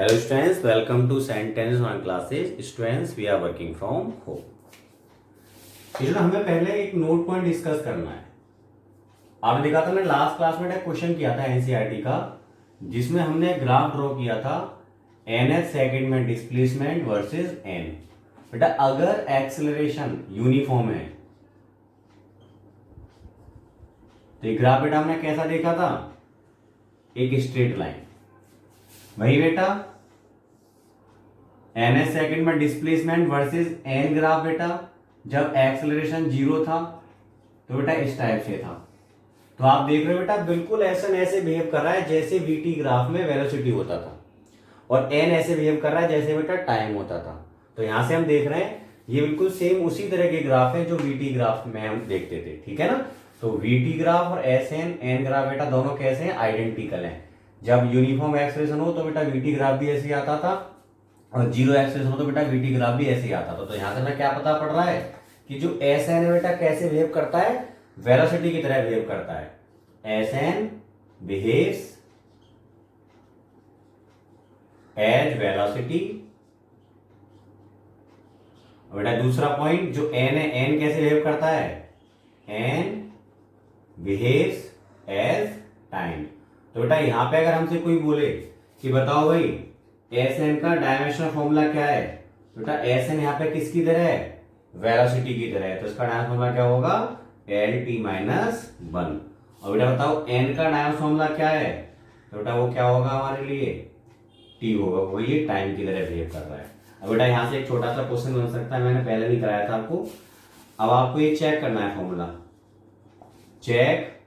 Hello students, welcome to Sentence on classes. Students, we are working from home. इसलिए हमें पहले एक note point discuss करना है. आपने देखा था, मैंने लास्ट क्लास में एक क्वेश्चन किया था एनसीईआरटी का, जिसमें हमने ग्राफ ड्रॉ किया था nth सेकंड में डिस्प्लेसमेंट वर्सेस n. बेटा अगर एक्सेलरेशन यूनिफॉर्म है तो ये ग्राफ बेटा हमने कैसा देखा था, एक स्ट्रेट लाइन. वही बेटा nth सेकंड में डिस्प्लेसमेंट वर्सेस n ग्राफ बेटा जब एक्सेलरेशन 0 था तो बेटा इस टाइप से था. तो आप देख रहे हो बेटा बिल्कुल ऐसे बिहेव कर रहा है जैसे वीटी ग्राफ में वेलोसिटी होता था, और n ऐसे बिहेव कर रहा है जैसे बेटा टाइम होता था. तो यहां से हम देख रहे हैं ये बिल्कुल सेम उसी तरह के ग्राफ है जो वीटी ग्राफ में हम देखते थे. ठीक है ना. तो वीटी ग्राफ और एन ग्राफ बेटा दोनों कैसे हैं, आइडेंटिकल हैं. जब यूनिफॉर्म एक्सेलरेशन हो तो बेटा वीटी ग्राफ भी ऐसे ही आता था, और जीरो एक्सेलरेशन हो तो बेटा वीटी ग्राफ भी ऐसे ही आता था. तो यहां से हमें क्या पता पड़ रहा है कि जो एस एन है बेटा कैसे बिहेव करता है, वेलोसिटी की तरह बिहेव करता है. S N behaves as velocity. बेटा दूसरा पॉइंट जो एन है, एन कैसे बिहेव करता है, एन बिहेव्स एज टाइम. तो बेटा यहां पे अगर हमसे कोई बोले कि बताओ भाई एस एन का डायमेंशनल फॉर्मूला क्या है, बेटा एस एन यहाँ पे किसकी तरह है, वेलोसिटी की तरह है. तो इसका डायमेंशनल फॉर्मूला क्या होगा, एल टी माइनस 1. और बेटा बताओ एन का डायमेंशनल फॉर्मूला क्या है, तो बेटा वो क्या होगा हमारे लिए, टी होगा. वो ये टाइम की तरह बिहेव कर रहा है. अब बेटा यहाँ से एक छोटा सा क्वेश्चन बन सकता है, मैंने पहले नहीं कराया था आपको. अब आपको ये चेक करना है formula. Check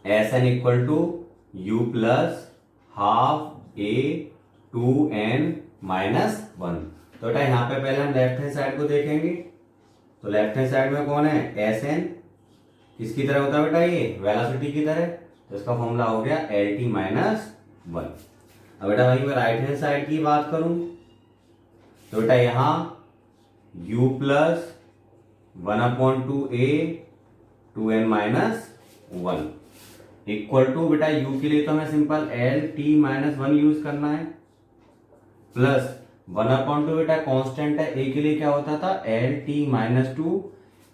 S N equal to U plus half A 2n minus 1. तो बेटा यहाँ पे पहले हम लेफ्ट हैंड साइड को देखेंगे. तो लेफ्ट हैंड साइड में कौन है, एस एन किसकी तरह होता है बेटा, ये वेलोसिटी की तरह. तो इसका फॉर्मूला हो गया एल टी माइनस 1. अब बेटा वही मैं राइट हैंड साइड की बात करूं तो बेटा यहां u plus 1/2 a 2n minus 1 equal to बेटा u के लिए तो हमें simple L T minus 1 use करना है, प्लस 1/2 बेटा कांस्टेंट है, a के लिए क्या होता था एल टी माइनस 2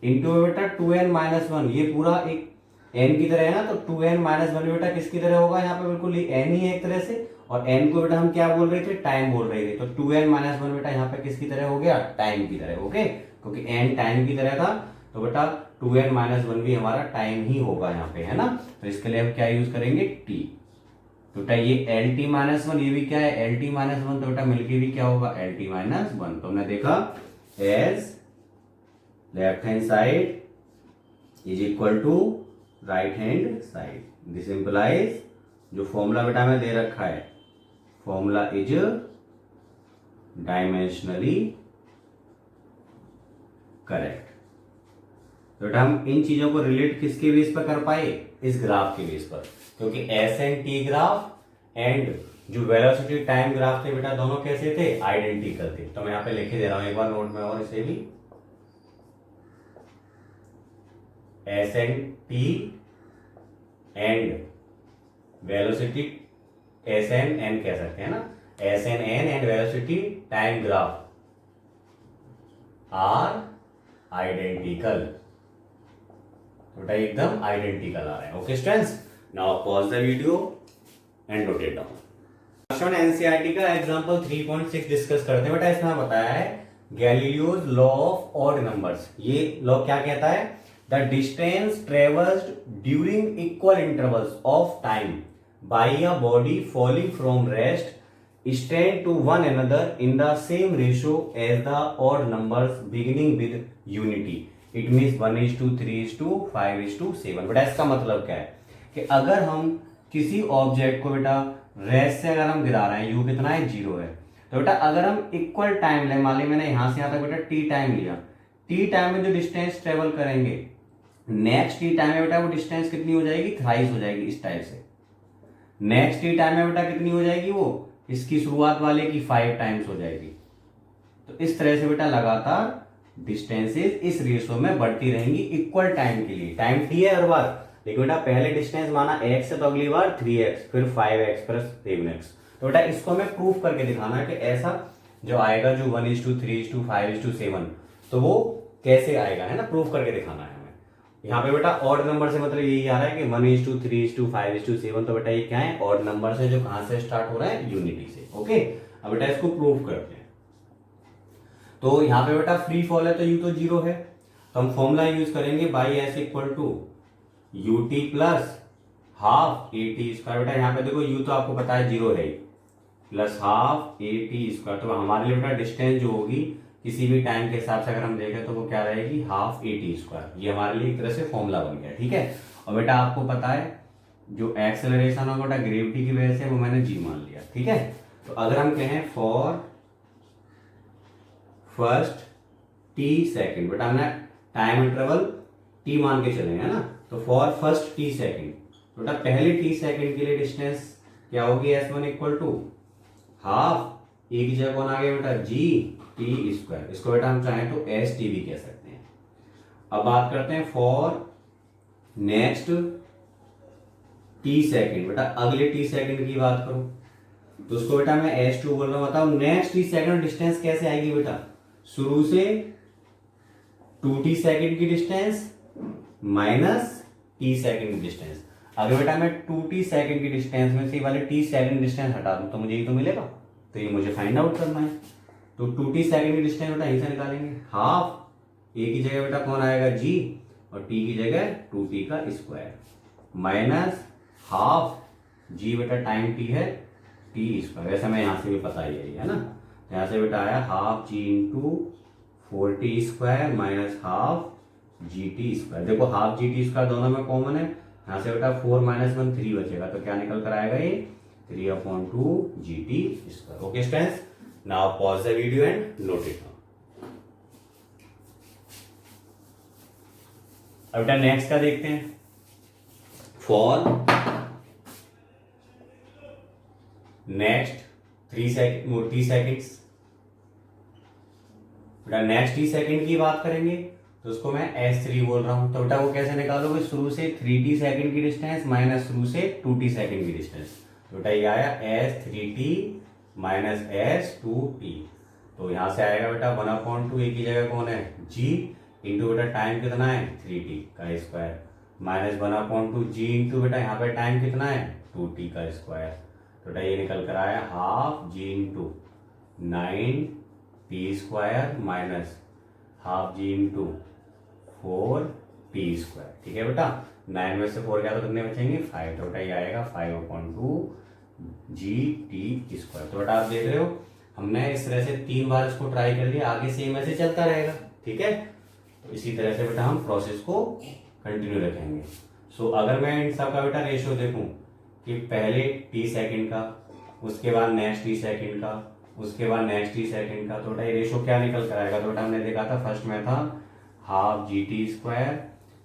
इंटू बेटा 2n माइनस 1. ये पूरा एक n की तरह है ना, तो 2n माइनस 1 बेटा किसकी तरह होगा, यहाँ पे बिल्कुल n ही है एक तरह से. और n को बेटा हम क्या बोल रहे थे, टाइम बोल रहे थे. तो 2n माइनस 1 बेटा यहाँ पे किसकी तरह हो गया, टाइम की तरह. ओके, क्योंकि n टाइम की तरह था तो बेटा 2n माइनस 1 भी हमारा टाइम ही होगा यहाँ पे, है ना. तो इसके लिए हम क्या यूज करेंगे, t. तो बेटा ये एल टी माइनस 1, ये भी क्या है एल टी माइनस 1. तो बेटा मिलके भी क्या होगा, एल टी माइनस 1. तो हमने देखा as left hand side is equal to right hand side. This implies जो फॉर्मूला बेटा हमें दे रखा है, फॉर्मूला इज डायमेंशनली करेक्ट. तो बेटा हम इन चीजों को रिलेट किसके बेस पर कर पाए, इस ग्राफ के बेस पर. क्योंकि S N T graph and जो वेलोसिटी टाइम ग्राफ थे बेटा दोनों कैसे थे, आइडेंटिकल थे. तो मैं यहाँ पे लिखे दे रहा हूं एक बार नोट में, और इसे भी S N T and velocity S N N कह सकते हैं ना, S N N and velocity time graph are identical. बेटा एकदम आइडेंटिकल आ रहा है. Okay students, now pause the video and note it down. NCERT का एग्जांपल 3.6 डिस्कस करते हैं. बेटा इसमें बताया है Galileo's law of odd numbers. ये लॉ क्या कहता है, the distance traversed during equal intervals of time bye a body falling from rest stand to one another in the same ratio as the odd numbers beginning with unity. It means 1:3:5:7. बेटा इसका मतलब क्या है कि अगर हम किसी object को बेटा रेस्ट से अगर हम गिरा रहे हैं, u कितना है 0 है, तो बेटा अगर हम इक्वल टाइम ले, मान ली मैंने यहां से यहां तक बेटा t टाइम लिया, t टाइम में जो डिस्टेंस ट्रेवल करेंगे नेक्स्ट t टाइम में बेटा वो डिस्टेंस कितनी हो जाएगी, थ्राइस हो जाएगी इस टाइप से. नेक्स्ट t टाइम में बेटा कितनी हो जाएगी, वो इसकी शुरुआत वाले की 5 टाइम्स हो जाएगी. तो इस तरह से बेटा लगातार डिस्टेंसेस इस रेशो में बढ़ती रहेंगी इक्वल टाइम के लिए. टाइम t है हर बार, लेकिन बेटा पहले डिस्टेंस माना x है तो अगली बार 3x, फिर 5x, फिर 7x. तो बेटा इसको हमें प्रूफ करके दिखाना है कि ऐसा जो आएगा जो 1:3:5:7, तो वो कैसे आएगा, है ना, प्रूफ करके दिखाना है हमें। यहाँ पे बेटा ऑड नंबर से मतलब यही आ रहा है कि 1:3:5:7, तो बेटा ये क्या है, ऑड नंबर से जो कहां से स्टार्ट हो रहा है, यूनिटी से। ओके, अब बेटा इसको प्रूफ करते हैं। तो यहाँ पे बेटा फ्री फॉल है तो यू तो 0 है, तो हम फॉर्मूला यूज करेंगे by S equal to U T plus half A T square. बेटा यहाँ पे देखो यू तो आपको पता है 0 है, plus half A T square, तो हमारे लिए बेटा डिस्टेंस जो होगी किसी भी टाइम के हिसाब से अगर हम देखें तो वो क्या रहेगी, हाफ ए टी स्क्वायर। ये हमारे लिए एक तरह से फॉर्मूला बन गया, ठीक है। और बेटा आपको पता है जो एक्सेलरेशन होगा बेटा ग्रेविटी की वजह से, वो मैंने जी मान लिया, ठीक है। तो अगर हम कहें फॉर फर्स्ट टी सेकेंड, बेटा हमने टाइम इंटरवल टी मान के चले, है ना, तो फॉर फर्स्ट टी सेकेंड, बेटा पहले टी सेकेंड के लिए डिस्टेंस क्या होगी, S1 इक्वल टू हाफ ए की जगह कौन आ गया बेटा, जी टी स्क्वायर। इसको बेटा हम चाहें तो एस टी भी कह सकते हैं। अब बात करते हैं फॉर नेक्स्ट टी सेकेंड, बेटा अगले टी सेकेंड की बात करूं तो उसको बेटा मैं S2 बोल रहा हूं। बताओ नेक्स्ट टी सेकेंड डिस्टेंस कैसे आएगी बेटा, शुरू से 2t सेकेंड की डिस्टेंस माइनस टी सेकेंड की डिस्टेंस। अगर बेटा मैं 2t सेकेंड की डिस्टेंस में से वाले t सेकेंड डिस्टेंस हटा दूं तो मुझे ये तो मिलेगा, तो ये मुझे फाइंड आउट करना है। तो 2t सेकेंड की डिस्टेंस बेटा यहीं से निकालेंगे, हाफ a की जगह बेटा कौन आएगा, g, और t की जगह 2t का स्क्वायर, माइनस हाफ g बेटा टाइम t है t स्क्वायर। वैसे मैं यहाँ से भी पता ही है ना, यहाँ से बेटा आया half g into 4t square minus half G T square. देखो हाफ जी टी स्क्वायर दोनों में कॉमन है, यहाँ से बेटा 4 - 1 3 बचेगा, तो क्या निकल कर आएगा, ये 3/2 G T square. Okay students, now pause the video and note it down. अब बेटा नेक्स्ट का देखते हैं, for next 3 second T seconds, बेटा नेक्स्ट टी सेकेंड की बात करेंगे तो उसको मैं S3 बोल रहा हूं। तो बेटा वो कैसे निकालोगे, शुरू से 3t सेकेंड की डिस्टेंस माइनस शुरू से 2t सेकेंड की डिस्टेंस। तो बेटा ये आया S3t माइनस S2t, तो यहां से आएगा बेटा 1/2 ए की जगह कौन है, g, इंटू बेटा टाइम कितना है 3t का स्क्वायर, माइनस 1/2 g इंटू बेटा यहाँ पे टाइम कितना है 2t का स्क्वायर। तो बेटा ये निकल कर आया half g into 9t square minus half g into 4t square, ठीक है बेटा। 9 में से 4 क्या तो कितने बचेंगे, 5, तो बेटा ये आएगा 5/2 जी टी स्क्वायर। तो बेटा आप देख रहे हो हमने इस तरह से 3 बार इसको ट्राई कर लिया, आगे सेम ऐसे चलता रहेगा, ठीक है। तो इसी तरह से बेटा हम प्रोसेस को कंटिन्यू रखेंगे। सो अगर मैं इन सब का बेटा रेशियो देखूं कि पहले टी सेकेंड का, उसके बाद नेक्स्ट टी सेकेंड का, उसके बाद नेक्स्ट टी सेकेंड का, तो बेटा ये रेशो क्या निकल कर आएगा, तो बेटा हमने देखा था फर्स्ट में था हाफ जी टी स्क्वायर,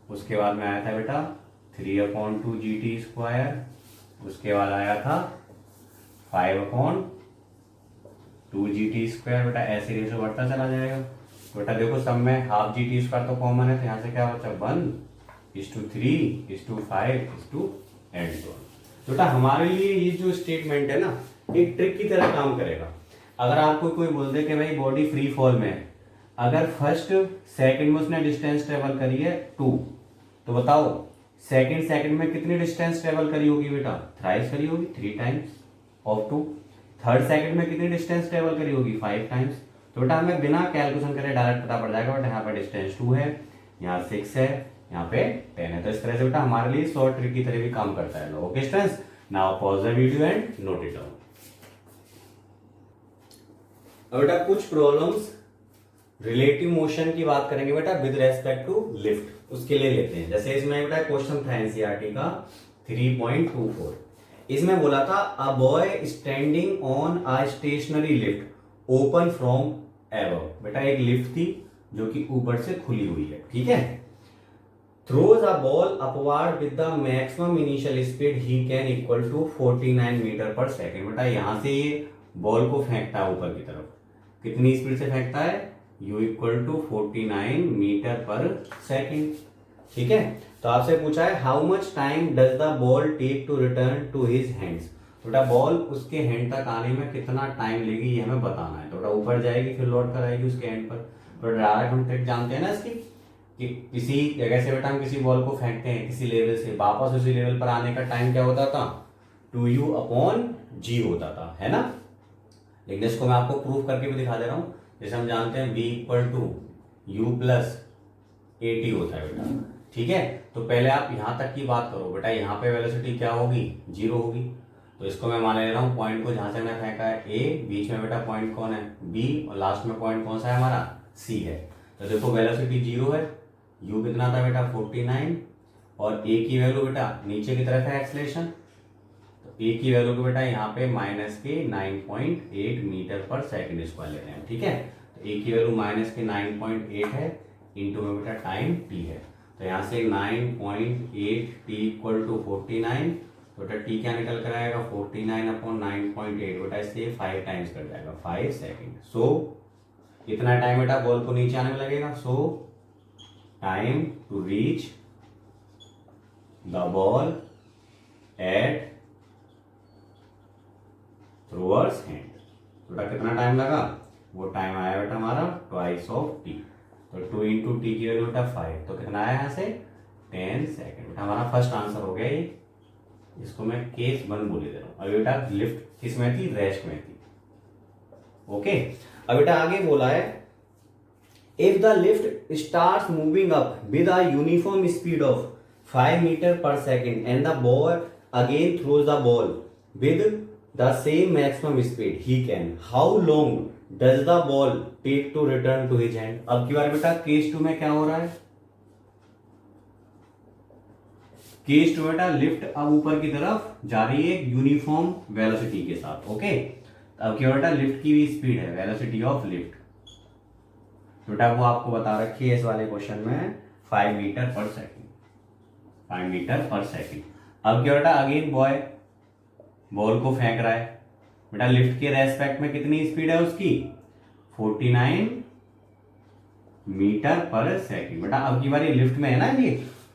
उसके बाद में आया था बेटा 3/2 जी टी स्क्वायर, उसके बाद आया था 5/2 जी टी स्क्वायर। बेटा ऐसे रेशो बढ़ता चला जाएगा। बेटा देखो सब में हाफ जी टी स्क्वायर तो कॉमन है, तो यहाँ से क्या बचा 1:3:5 एंड सो। बेटा हमारे लिए ये जो स्टेटमेंट है ना, एक ट्रिक की तरह काम करेगा। अगर आपको कोई बोल दे कि भाई बॉडी फ्री फॉल में है, अगर फर्स्ट सेकंड में उसने डिस्टेंस ट्रेवल करी है 2, तो बताओ सेकंड में कितनी डिस्टेंस ट्रेवल करी होगी बेटा, थ्राइस करी होगी, 3 टाइम्स ऑफ 2। थर्ड सेकंड में कितनी डिस्टेंस ट्रेवल करी होगी, 5 टाइम्स। तो बेटा हमें बिना कैलकुलेशन करे डायरेक्ट पता पड़ जाएगा, बेटा यहाँ पे डिस्टेंस 2 है, यहाँ 6 है, यहाँ पे 10 है। तो इस तरह से बेटा हमारे लिए शॉर्ट ट्रिक की तरह भी काम करता है। Okay students, now pause the video and note it down. बेटा कुछ प्रॉब्लम्स रिलेटिव मोशन की बात करेंगे बेटा विद रेस्पेक्ट टू लिफ्ट, उसके लिए लेते हैं। जैसे इसमें बेटा क्वेश्चन था एनसीईआरटी का 3.24, इसमें बोला था a boy standing on a stationary lift open from above. बेटा एक लिफ्ट थी जो कि ऊपर से खुली हुई है, ठीक है। Throws a ball upward with the maximum initial speed he can equal to 49 metre per second. बेटा यहां से ये बॉल को फेंकता है ऊपर की तरफ, कितनी स्पीड से फेंकता है, u equal to 49 metre per second, ठीक है। तो आपसे पूछा है how much time does the ball take to return to his hands. तो बेटा बॉल उसके हैंड तक आने में कितना टाइम लेगी ये हमें बताना है। तो बेटा ऊपर जाएगी फिर लौट कर आएगी उसके हैंड पर। तो डायरेक्ट हम ट्रिक जानते हैं ना इसकी कि किसी जगह से बेटा हम किसी बॉल को फेंकते हैं किसी लेवल से, वापस उसी लेवल पर आने का टाइम क्या होता था, 2u/g होता था, है ना। लेकिन इसको मैं आपको प्रूफ करके भी दिखा दे रहा हूँ। जैसे हम जानते हैं v = u + at होता है बेटा, ठीक है। तो पहले आप यहां तक की बात करो बेटा, यहाँ पे वेलोसिटी क्या होगी, 0 होगी। तो इसको मैं मान ले रहा हूँ पॉइंट को जहां से मैंने फेंका है a, बीच में बेटा पॉइंट कौन है b, और लास्ट में पॉइंट कौन सा है हमारा c है। तो देखो वेलोसिटी 0 है, u कितना था बेटा 49, और a की वैल्यू बेटा नीचे की तरफ है एक्सलेशन, तो a की वैल्यू को बेटा यहाँ पे -9.8 मीटर/सेकंड² ले रहे हैं, ठीक है। तो a की वैल्यू -9.8 है, इंटू में बेटा टाइम t है। तो यहाँ से 9.8 t = 49, तो बेटा t क्या निकल कर आएगा 49/9.8, बेटा इससे 5 टाइम्स कट जाएगा, 5 सेकेंड। सो कितना टाइम बेटा बॉल को नीचे आने में लगेगा, so time to reach the ball at thrower's hand. बेटा कितना टाइम लगा, वो टाइम आया बेटा हमारा ट्वाइस ऑफ टी। तो 2 × t की वैल्यू बेटा 5, तो कितना आया यहाँ से 10 सेकेंड। बेटा हमारा फर्स्ट आंसर हो गया ये। इसको मैं केस 1 बोले दे रहा हूँ। अभी बेटा लिफ्ट किस में थी, रेस्ट में थी, ओके। अब बेटा आगे बोला है if the lift starts moving up with a uniform speed of 5 metre per second and the ball again throws the ball with the same maximum speed he can, how long does the ball take to return to his hand. अब की बार बेटा case 2 में क्या हो रहा है, case 2 बेटा lift अब ऊपर की तरफ जा रही है यूनिफॉर्म वेलोसिटी के साथ, ओके। अब क्या बेटा लिफ्ट की भी स्पीड है, वेलोसिटी ऑफ लिफ्ट, बेटा वो आपको बता रखी है इस वाले क्वेश्चन में 5 मीटर/सेकंड, 5 मीटर/सेकंड। अब क्या बेटा अगेन बॉल को फेंक रहा है, बेटा लिफ्ट के रेस्पेक्ट में कितनी स्पीड है उसकी 49 मीटर/सेकंड। बेटा अब की बार ये लिफ्ट में है ना, ये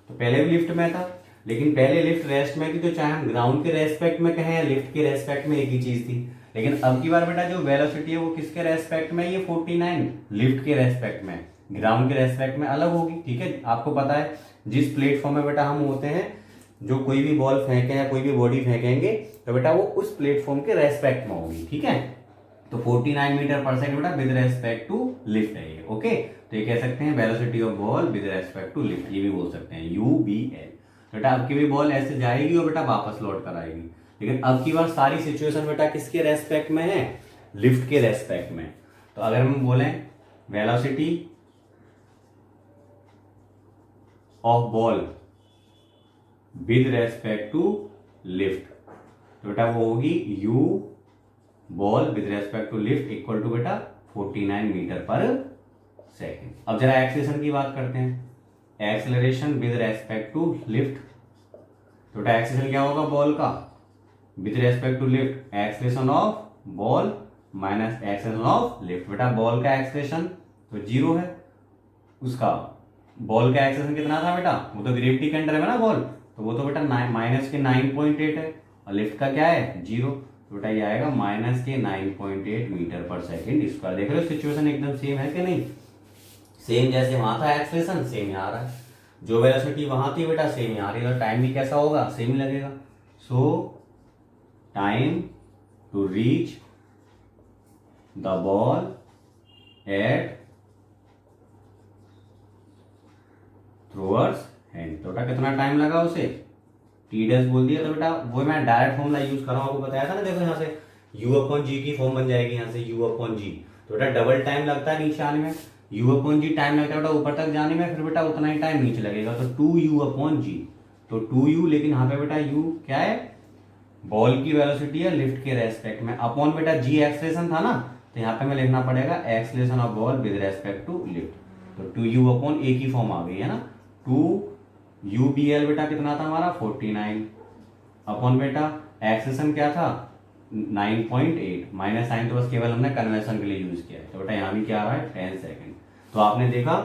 तो पहले भी लिफ्ट में था, लेकिन पहले लिफ्ट रेस्ट में थी, तो चाहे हम ग्राउंड के रेस्पेक्ट में कहें या लिफ्ट के रेस्पेक्ट में एक ही चीज थी। लेकिन अब की बार बेटा जो वेलोसिटी है वो किसके रेस्पेक्ट में, ये 49 लिफ्ट के रेस्पेक्ट में, ग्राउंड के रेस्पेक्ट में अलग होगी, ठीक है। आपको पता है जिस प्लेटफॉर्म में बेटा हम होते हैं, जो कोई भी बॉल फेंके या कोई भी बॉडी फेंकेंगे तो बेटा वो उस प्लेटफॉर्म के रेस्पेक्ट में होगी, ठीक है। तो 49 मीटर/सेकंड बेटा विद रेस्पेक्ट टू लिफ्ट है ये, ओके। तो ये कह सकते हैं velocity of ball with respect to lift, ये भी बोल सकते हैं UBL। बेटा अब की भी बॉल ऐसे जाएगी और बेटा वापस लौट कर आएगी, लेकिन अब की बार सारी सिचुएशन बेटा किसके रेस्पेक्ट में है, लिफ्ट के रेस्पेक्ट में। तो अगर हम बोले velocity of ball with respect to lift, तो बेटा वो होगी U ball with respect to lift equal to बेटा 49 मीटर/सेकंड। अब जरा एक्सेलरेशन की बात करते हैं, acceleration with respect to lift, तो बेटा एक्सेलरेशन क्या होगा बॉल का with respect to lift, acceleration of ball minus acceleration of lift. बेटा बॉल का एक्सेलरेशन तो 0 है, उसका बॉल का एक्सेलरेशन कितना था बेटा, वो तो ग्रेविटी के अंडर है ना बॉल, तो वो तो बेटा -9.8 है, और लिफ्ट का क्या है 0, तो बेटा ये आएगा -9.8 मीटर/सेकंड²। देख रहे हो सिचुएशन एकदम सेम है कि नहीं, सेम जैसे वहां था एक्सेलरेशन सेम यहाँ आ रहा है, जो वेलोसिटी वहां थी बेटा सेम यहाँ आ रही है, टाइम भी कैसा होगा सेम ही लगेगा। So time to reach the ball at thrower's hand, तो बेटा कितना टाइम लगा उसे, T' बोल दिया, तो बेटा वो मैं डायरेक्ट फॉर्मूला यूज कर रहा हूँ, आपको बताया था ना। देखो यहाँ से U/G की फॉर्म बन जाएगी, यहाँ से U/G, तो बेटा डबल टाइम लगता है नीचे आने में, U/G टाइम लगता है बेटा ऊपर तक जाने में, फिर बेटा उतना ही टाइम नीचे लगेगा, तो 2U/G, तो 2U, लेकिन यहाँ पे बेटा U क्या है, बॉल की वेलोसिटी है लिफ्ट के रेस्पेक्ट में, अपॉन बेटा G एक्सेलरेशन था ना, तो यहाँ पे मैं लिखना पड़ेगा acceleration of ball with respect to lift, तो 2U/A की फॉर्म आ गई है ना, 2UBL बेटा कितना था हमारा 49, अपॉन बेटा एक्सेलरेशन क्या था 9.8, माइनस साइन तो बस केवल हमने कन्वेंशन के लिए यूज किया है, तो बेटा यहाँ भी क्या आ रहा है 10 सेकेंड। तो आपने देखा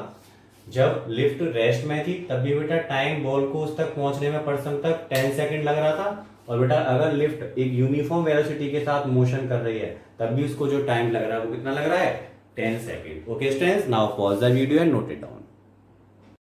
जब लिफ्ट रेस्ट में थी तब भी बेटा टाइम बॉल को उस तक पहुंचने में पर्सन तक 10 सेकेंड लग रहा था, और बेटा अगर लिफ्ट एक यूनिफॉर्म वेलोसिटी के साथ मोशन कर रही है तब भी उसको जो टाइम लग रहा है वो कितना लग रहा है 10 second. Okay students, now pause the video and note it down.